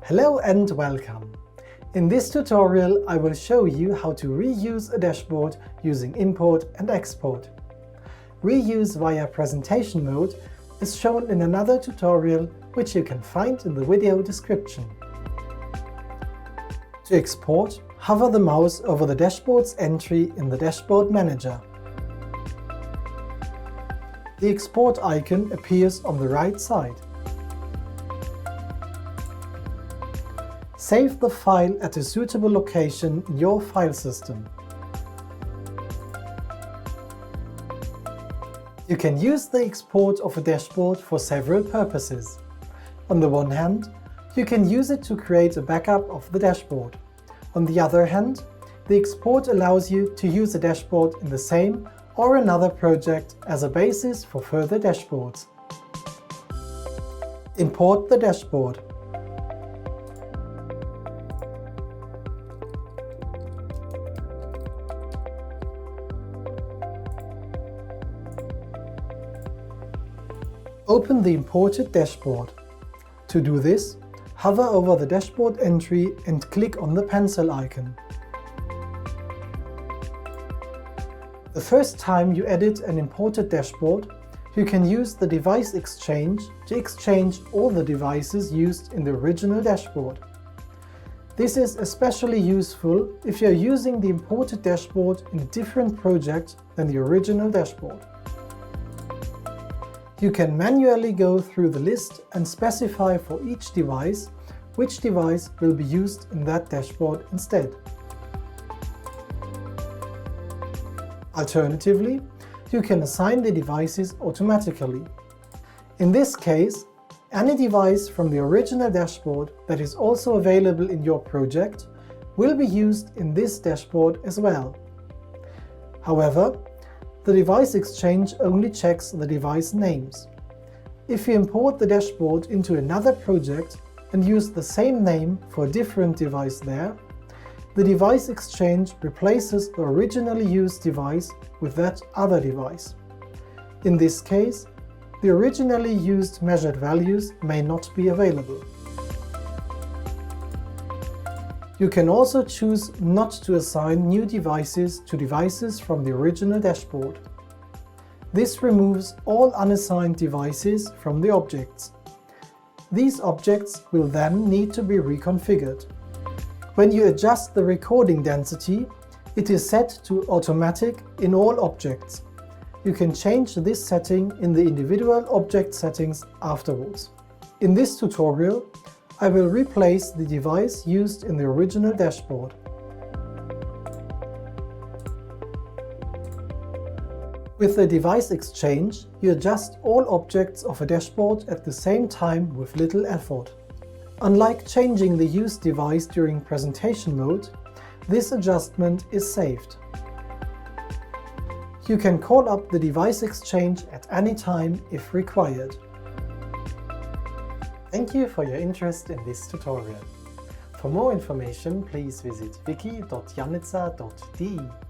Hello and welcome! In this tutorial I will show you how to reuse a dashboard using import and export. Reuse via presentation mode is shown in another tutorial which you can find in the video description. To export, hover the mouse over the dashboard's entry in the Dashboard Manager. The export icon appears on the right side. Save the file at a suitable location in your file system. You can use the export of a dashboard for several purposes. On the one hand, you can use it to create a backup of the dashboard. On the other hand, the export allows you to use a dashboard in the same or another project as a basis for further dashboards. Import the dashboard. Open the imported dashboard. To do this, hover over the dashboard entry and click on the pencil icon. The first time you edit an imported dashboard, you can use the device exchange to exchange all the devices used in the original dashboard. This is especially useful if you are using the imported dashboard in a different project than the original dashboard. You can manually go through the list and specify for each device which device will be used in that dashboard instead. Alternatively, you can assign the devices automatically. In this case, any device from the original dashboard that is also available in your project will be used in this dashboard as well. However, the device exchange only checks the device names. If you import the dashboard into another project and use the same name for a different device there, the device exchange replaces the originally used device with that other device. In this case, the originally used measured values may not be available. You can also choose not to assign new devices to devices from the original dashboard. This removes all unassigned devices from the objects. These objects will then need to be reconfigured. When you adjust the recording density, it is set to automatic in all objects. You can change this setting in the individual object settings afterwards. In this tutorial, I will replace the device used in the original dashboard. With the device exchange, you adjust all objects of a dashboard at the same time with little effort. Unlike changing the used device during presentation mode, this adjustment is saved. You can call up the device exchange at any time if required. Thank you for your interest in this tutorial. For more information, please visit wiki.janitza.de.